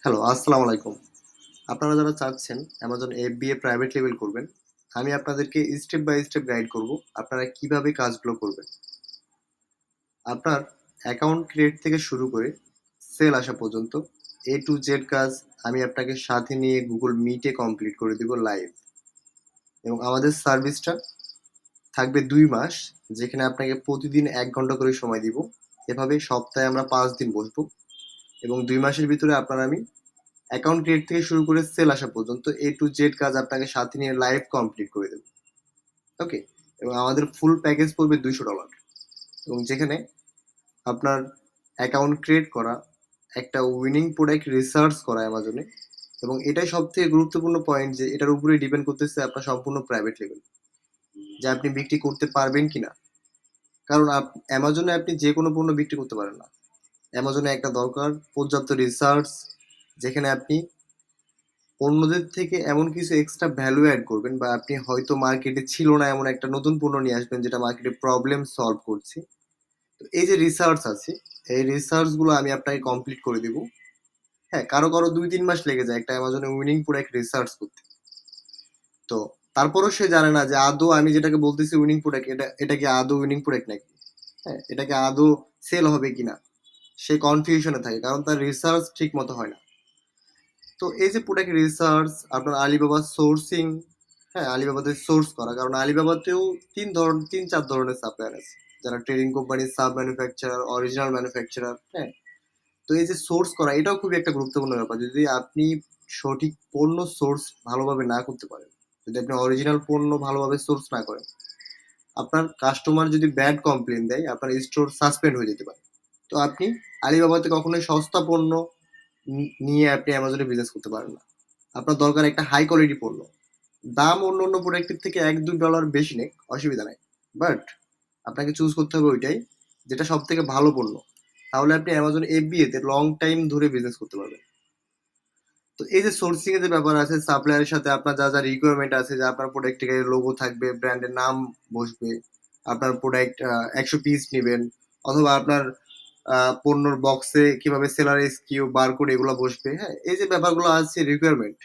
Hello, আসসালামু আলাইকুম। আপনারা যারা চাচ্ছেন Amazon FBA প্রাইভেট লেভেল করবেন, আমি আপনাদেরকে স্টেপ বাই স্টেপ গাইড করব। আপনারা কিভাবে কাজগুলো করবেন। আপনার অ্যাকাউন্ট ক্রিয়েট থেকে শুরু করে সেল আসা পর্যন্ত A to Z কাজ আমি আপনাকে সাথে নিয়ে Google Meet এ কমপ্লিট করে দিব লাইভ। এবং আমাদের সার্ভিসটা থাকবে ২ মাস, যেখানে আপনাকে প্রতিদিন ১ ঘন্টা করে সময় দিব। এভাবে সপ্তাহে আমরা ৫ দিন বসবো এবং ২ মাসের ভিতরে আমি অ্যাকাউন্ট ক্রিয়েট থেকে শুরু করে সেল আসা পর্যন্ত A to Z কাজ আপনাকে সাথে নিয়ে লাইভ কমপ্লিট করে দেব। ওকে? এবং আমাদের ফুল প্যাকেজ পড়বে $২০০ এবং যেখানে আপনার অ্যাকাউন্ট ক্রিয়েট করা, একটা উইনিং প্রোডাক্ট রিসার্চ করা অ্যামাজনে, এবং এটাই সবথেকে গুরুত্বপূর্ণ পয়েন্ট যে এটার উপরেই ডিপেন্ড করতেছে আপনার সম্পূর্ণ প্রাইভেট লেভেল, যে আপনি বিক্রি করতে পারবেন কিনা। কারণ অ্যামাজনে আপনি যে কোনো পণ্য বিক্রি করতে পারেন না। অ্যামাজনে একটা দরকার পর্যাপ্ত রিসার্চ, যেখানে আপনি অন্যদের থেকে এমন কিছু এক্সট্রা ভ্যালু অ্যাড করবেন, বা আপনি হয়তো মার্কেটে ছিল না এমন একটা নতুন পণ্য নিয়ে আসবেন যেটা মার্কেটে প্রবলেম সলভ করছে। তো এই যে রিসার্চ আছে, এই রিসার্চ গুলো আমি আপনাকে কমপ্লিট করে দিব। হ্যাঁ, কারো কারো ২-৩ মাস লেগে যায় একটা অ্যামাজনে উইনিং প্রোডাক্ট রিসার্চ করতে। তো তারপরও সে জানে না যে আদৌ আমি যেটাকে বলতেছি উইনিং প্রোডাক্ট, এটা কি আদৌ উইনিং প্রোডাক্ট নাকি, হ্যাঁ, এটা কি আদৌ সেল হবে কিনা। সে কনফিউশনে থাকে কারণ তার রিসার্চ ঠিক মতো হয় না। তো এই যে প্রোডাক্ট রিসার্চ, আপনার আলিবাবা সোর্সিং, হ্যাঁ, আলিবাবাতে সোর্স করা, কারণ আলিবাবাতেও ৩-৪ ধরনের সাপ্লায়ার আছে, যারা trading company, sub manufacturer, original manufacturer. হ্যাঁ, তো এই যে সোর্স করা, এটাও খুবই একটা গুরুত্বপূর্ণ ব্যাপার। যদি আপনি সঠিক পণ্য সোর্স ভালোভাবে না করতে পারেন, যদি আপনি অরিজিনাল পণ্য ভালোভাবে সোর্স না করেন, আপনার কাস্টমার যদি ব্যাড কমপ্লেন দেয়, আপনার স্টোর সাসপেন্ড হয়ে যেতে পারে। তো আপনি আলিবাবাতে কখনোই সস্তা পণ্য নিয়ে আপনি অ্যামাজনে বিজনেস করতে পারেন না। আপনার দরকার একটা হাই কোয়ালিটি পণ্য। দাম অন্য অন্য প্রোডাক্টের থেকে $১-২ বেশি নেই, অসুবিধা নাই। বাট আপনাকে চুজ করতে হবে ওইটাই যেটা সব থেকে ভালো পণ্য। তাহলে আপনি অ্যামাজন এফবিএ তে লং টাইম ধরে বিজনেস করতে পারবেন। তো এই যে সোর্সিং এর যে ব্যাপার আছে, সাপ্লায়ারের সাথে আপনার যা যা রিকোয়ারমেন্ট আছে, যে আপনার প্রোডাক্টের লোগো থাকবে, ব্র্যান্ডের নাম বসবে, আপনার প্রোডাক্ট ১০০ পিস নেবেন, অথবা আপনার পণ্যর বক্সে কিভাবে সেলার এসকিউ, বারকোড এগুলো বসবে। হ্যাঁ, এই যে ব্যাপারগুলো আছে রিকোয়ারমেন্ট,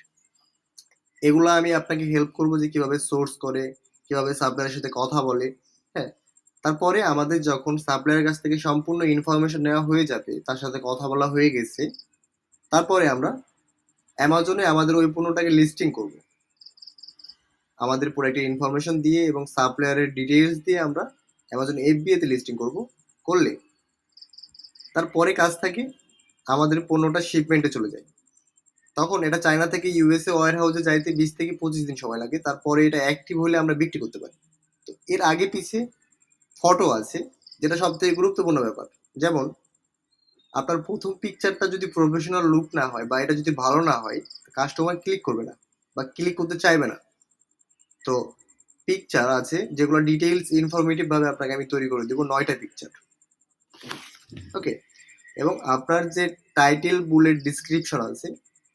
এগুলো আমি আপনাকে হেল্প করব যে কিভাবে সোর্স করে, কিভাবে সাপ্লায়ারের সাথে কথা বলে। হ্যাঁ, তারপরে আমাদের যখন সাপ্লায়ারের কাছ থেকে সম্পূর্ণ ইনফরমেশন নেওয়া হয়ে যাবে, তার সাথে কথা বলা হয়ে গেছে, তারপরে আমরা অ্যামাজনে আমাদের ওই পণ্যটাকে লিস্টিং করব। আমাদের প্রোডাক্টের ইনফরমেশন দিয়ে এবং সাপ্লায়ারের ডিটেইলস দিয়ে আমরা অ্যামাজন এফবিএ তে লিস্টিং করব। করলে তারপরে কাজ থাকে আমাদের পণ্যটা শিপমেন্টে চলে যায়। তখন এটা চায়না থেকে ইউএসএ ওয়্যার হাউসে যাইতে ২০ থেকে ২৫ দিন সময় লাগে। তারপরে এটা অ্যাক্টিভ হলে আমরা বিক্রি করতে পারি। তো এর আগে পিছে ফটো আছে, যেটা সব থেকে গুরুত্বপূর্ণ ব্যাপার। যেমন আপনার প্রথম পিকচারটা যদি প্রফেশনাল লুক না হয়, বা এটা যদি ভালো না হয়, কাস্টমার ক্লিক করবে না বা ক্লিক করতে চাইবে না। তো পিকচার আছে যেগুলো ডিটেইলস ইনফরমেটিভ ভাবে আপনাকে আমি তৈরি করে দেবো ৯টা পিকচার। ওকে? এবং আপনার যে টাইটেল, বুলেট, ডিসক্রিপশন আছে,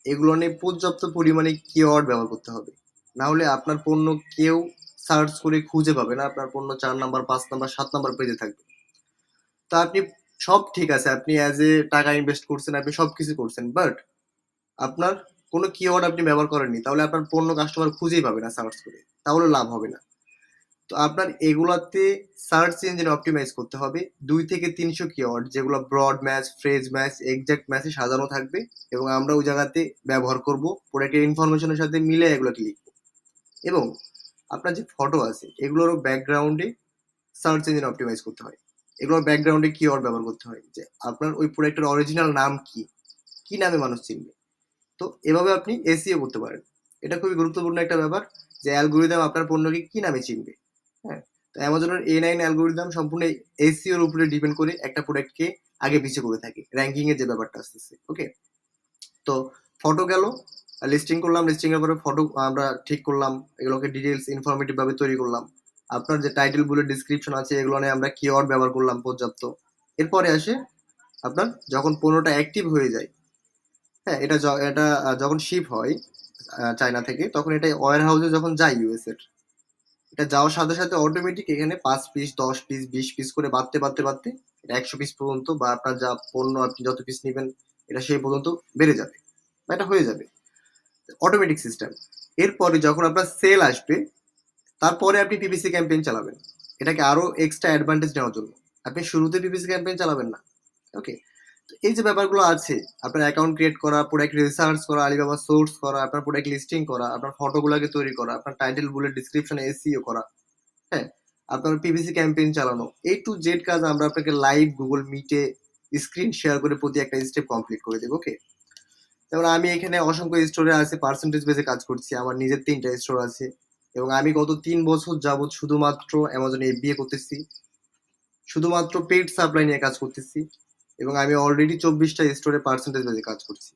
এগুলো নিয়ে পর্যাপ্ত পরিমাণে কিওয়ার্ড ব্যবহার করতে হবে। না হলে আপনার পণ্য কেউ সার্চ করে খুঁজে পাবে না। আপনার পণ্য ৪ নাম্বার, ৫ নাম্বার, ৭ নাম্বার পেজে থাকবে। তো আপনি সব ঠিক আছে, আপনি অ্যাজ এ টাকা ইনভেস্ট করছেন, আপনি সবকিছু করছেন, বাট আপনার কোনো কিওয়ার্ড আপনি ব্যবহার করেননি, তাহলে আপনার পণ্য কাস্টমার খুঁজেই পাবে না সার্চ করে, তাহলে লাভ হবে না। তো আপনার এগুলাতে সার্চ ইঞ্জিন অপটিমাইজ করতে হবে ২ থেকে ৩০০ কিওয়ার্ড, যেগুলো broad match, phrase match, exact ম্যাচে সাজানো থাকবে, এবং আমরা ওই জায়গাতে ব্যবহার করব প্রোডাক্টের ইনফরমেশনের সাথে মিলে এগুলোকে লিখবো। এবং আপনার যে ফটো আছে, এগুলোরও ব্যাকগ্রাউন্ডে সার্চ ইঞ্জিন অপটিমাইজ করতে হয়। এগুলোর ব্যাকগ্রাউন্ডে কিওয়ার্ড ব্যবহার করতে হয়, যে আপনার ওই প্রোডাক্টের অরিজিনাল নাম কি, কি নামে মানুষ চিনবে। তো এভাবে আপনি এসইও করতে পারেন। এটা খুবই গুরুত্বপূর্ণ একটা ব্যাপার, যে অ্যালগোরিদম আপনার পণ্যকে কি নামে চিনবে। হ্যাঁ, তো অ্যামাজনের A9 অ্যালগোরিদম সম্পূর্ণ এসইও এর উপরে ডিপেন্ড করে একটা প্রোডাক্টকে আগে পিছিয়ে করে থাকে, র্যাঙ্কিং এর যে ব্যাপারটা আসতেছে। ওকে? তো ফটো গেল, লিস্টিং করলাম, লিস্টিং এর পরে ফটো আমরা ঠিক করলাম, এগুলোকে ডিটেলস ইনফরমেটিভ ভাবে তৈরি করলাম। আপনার যে টাইটেল, বুলেট, ডিসক্রিপশন আছে, এগুলো নিয়ে আমরা কিওয়ার্ড ব্যবহার করলাম পর্যাপ্ত। এরপরে আসে আপনার যখন পণ্যটা অ্যাক্টিভ হয়ে যায়, হ্যাঁ, এটা যখন শিপ হয় চায়না থেকে, তখন এটা ওয়্যার হাউসে যখন যায় ইউএস এর, এটা যাওয়ার সাথে সাথে অটোমেটিক এখানে ৫ পিস, ১০ পিস, ২০ পিস করে বাড়তে বাড়তে বাড়তে এটা ১০০ পিস পর্যন্ত, বা আপনার যা পণ্য আপনি যত পিস নেবেন এটা সেই পর্যন্ত বেড়ে যাবে। এটা হয়ে যাবে অটোমেটিক সিস্টেম। এরপরে যখন আপনার সেল আসবে তারপরে আপনি পিপিসি ক্যাম্পেইন চালাবেন, এটাকে আরো এক্সট্রা অ্যাডভান্টেজ নেওয়ার জন্য। আপনি শুরুতে পিপিসি ক্যাম্পেইন চালাবেন না। ওকে, তো এই যে ব্যাপারগুলো আছে, আপনার অ্যাকাউন্ট ক্রিয়েট করা, প্রোডাক্ট রিসার্চ করা, আলিবাবা সোর্স করা, আপনার প্রোডাক্ট লিস্টিং করা, আপনার ফটোগুলোকে তৈরি করা, আপনার টাইটেল বুলেট ডিসক্রিপশনে এসইও করা, হ্যাঁ, আপনার পিপিসি ক্যাম্পেইন চালানো, এই টু জেড কাজ আমরা আপনাকে লাইভ গুগল মিটে স্ক্রিন শেয়ার করে প্রতি একটা স্টেপ কমপ্লিট করে দেবো। ওকে, যেমন আমি এখানে অসংখ্য স্টোরে আছে, পার্সেন্টেজ বেসে কাজ করছি, আমার নিজের 3টা স্টোর আছে, এবং আমি গত 3 বছর যাবৎ শুধুমাত্র অ্যামাজনে এফবিএ করতেছি, শুধুমাত্র পেইড সাপ্লাই নিয়ে কাজ করতেছি, এবং আমি অলরেডি 24টা স্টোরে পার্সেন্টেজ বেসে কাজ করছি।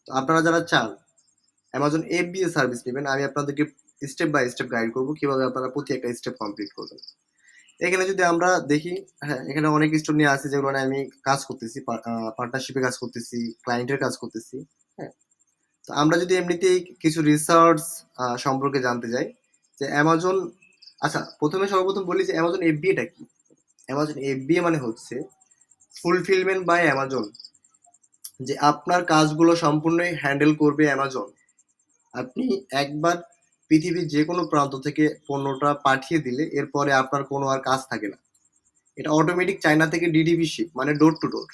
তো আপনারা যারা চান অ্যামাজন এফবিএ সার্ভিস নেবেন, আমি আপনাদেরকে স্টেপ বাই স্টেপ গাইড করবো কিভাবে আপনারা প্রতি একটা স্টেপ কমপ্লিট করবেন। এখানে যদি আমরা দেখি, হ্যাঁ, এখানে অনেক স্টোর নিয়ে আছে যেগুলো নিয়ে আমি কাজ করতেছি, পার্টনারশিপে কাজ করতেছি, ক্লায়েন্টের কাজ করতেছি। হ্যাঁ, তো আমরা যদি এমনিতেই কিছু রিসার্চ সম্পর্কে জানতে যাই যে অ্যামাজন, আচ্ছা প্রথমে সর্বপ্রথম বলি যে অ্যামাজন এফবিএটা কি। অ্যামাজন এফবিএ মানে হচ্ছে ফুলফিলমেন্ট বাই অ্যামাজন, যে আপনার কাজগুলো সম্পূর্ণই হ্যান্ডেল করবে অ্যামাজন। আপনি একবার পৃথিবীর যে কোনো প্রান্ত থেকে পণ্যটা পাঠিয়ে দিলে এরপরে আপনার কোনো আর কাজ থাকে না। এটা অটোমেটিক চায়না থেকে ডিডিবি শিপ, মানে ডোর টু ডোর।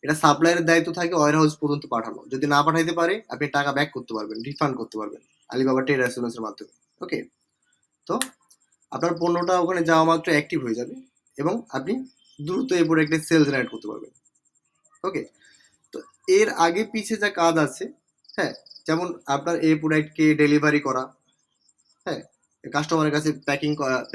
এটা সাপ্লাইয়ের দায়িত্ব থাকে ওয়্যার হাউস পর্যন্ত পাঠানো, যদি না পাঠাইতে পারে আপনি টাকা ব্যাক করতে পারবেন, রিফান্ড করতে পারবেন আলিবাবা ট্রেড অ্যাসুরেন্সের মাধ্যমে। ওকে, তো আপনার পণ্যটা ওখানে যাওয়া মাত্র অ্যাক্টিভ হয়ে যাবে এবং আপনি দ্রুত এই প্রোডাক্টের সেল জেনারেট করতে পারবেন। ওকে, তো এর আগে পিছে যা কাজ আছে, হ্যাঁ, যেমন আপনার এই প্রোডাক্টকে ডেলিভারি করা, হ্যাঁ, কাস্টমারের কাছে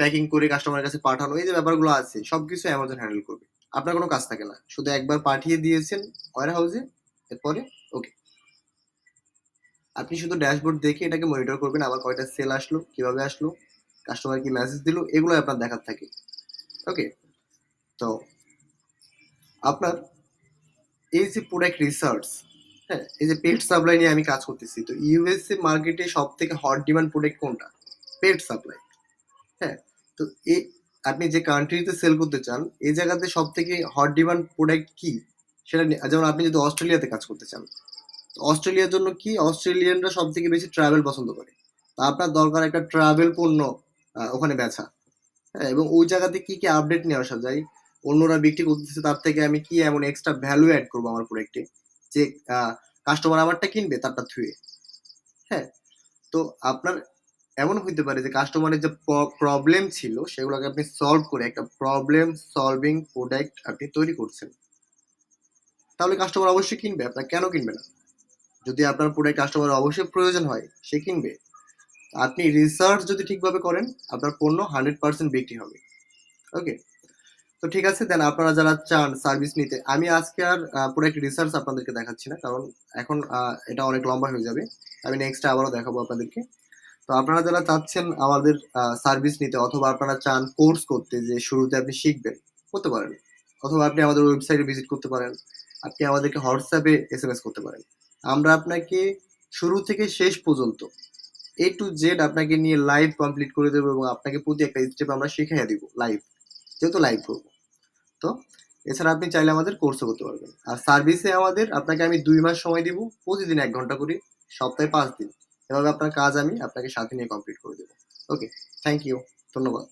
প্যাকিং করে কাস্টমারের কাছে পাঠানো, এই যে ব্যাপারগুলো আছে সবকিছু অ্যামাজন হ্যান্ডেল করবে। আপনার কোনো কাজ থাকে না, শুধু একবার পাঠিয়ে দিয়েছেন ওয়্যার হাউসে, এরপরে ওকে, আপনি শুধু ড্যাশবোর্ড দেখে এটাকে মনিটর করবেন, আবার কয়টা সেল আসলো, কিভাবে আসলো, কাস্টমার কি মেসেজ দিল, এগুলো আপনার দেখার থাকে। ওকে, তো আপনার এই যে প্রোডাক্ট রিসার্চ, হ্যাঁ, এই যে পেট সাপ্লাই নিয়ে আমি কাজ করতেছি, তো ইউএসএ মার্কেটে সব থেকে হট ডিমান্ড প্রোডাক্ট কোনটা? পেট সাপ্লাই। হ্যাঁ, তো এই আপনি যে কান্ট্রিতে সেল করতে চান এই জায়গাতে সব থেকে হট ডিমান্ড প্রোডাক্ট কি সেটা যেমন আপনি যদি অস্ট্রেলিয়াতে কাজ করতে চান, তো অস্ট্রেলিয়ার জন্য কি, অস্ট্রেলিয়ানরা সব থেকে বেশি ট্রাভেল পছন্দ করে, তা আপনার দরকার একটা ট্রাভেল পণ্য ওখানে বেচা। হ্যাঁ, এবং ওই জায়গাতে কি কি আপডেট নিয়ে আসা যায়, অন্যরা বিক্রি করতেছে তার থেকে আমি কি এমন এক্সট্রা ভ্যালু অ্যাড করবো আমার প্রোডাক্টে যে কাস্টমার আমারটা কিনবে তারটা থুয়ে। হ্যাঁ, তো আপনার এমন হইতে পারে যে কাস্টমারের যে প্রবলেম ছিল সেগুলোকে আপনি সলভ করে একটা প্রবলেম সলভিং প্রোডাক্ট আপনি তৈরি করছেন, তাহলে কাস্টমার অবশ্যই কিনবে। আপনার কেন কিনবে না? যদি আপনার প্রোডাক্ট কাস্টমার অবশ্যই প্রয়োজন হয় সে কিনবে। আপনি রিসার্চ যদি ঠিকভাবে করেন আপনার পণ্য 100% বিক্রি হবে। ওকে, তো ঠিক আছে, দেন আপনারা যারা চান সার্ভিস নিতে, আমি আজকে আর প্রোডাক্ট রিসার্চ আপনাদেরকে দেখাচ্ছি না, কারণ এখন এটা অনেক লম্বা হয়ে যাবে, আমি নেক্সট আবারও দেখাবো আপনাদেরকে। তো আপনারা যারা চাচ্ছেন আমাদের সার্ভিস নিতে, অথবা আপনারা চান কোর্স করতে যে শুরুতে আপনি শিখবেন, করতে পারেন, অথবা আপনি আমাদের ওয়েবসাইটে ভিজিট করতে পারেন, আপনি আমাদেরকে হোয়াটসঅ্যাপে এসএমএস করতে পারেন। আমরা আপনাকে শুরু থেকে শেষ পর্যন্ত এ টু জেড আপনাকে নিয়ে লাইভ কমপ্লিট করে দেবো এবং আপনাকে প্রতি একটা স্টেপ আমরা শিখিয়ে দিব লাইভ, যেহেতু লাইভ করবো। তো এছাড়া আপনি চাইলে আমাদের কোর্সও করতে পারবেন। আর সার্ভিসে আমাদের আপনাকে আমি 2 মাস সময় দিব, প্রতিদিন 1 ঘন্টা করে, সপ্তাহে 5 দিন, এভাবে আপনার কাজ আমি আপনাকে সাথে নিয়ে কমপ্লিট করে দেবো। ওকে, থ্যাংক ইউ, ধন্যবাদ।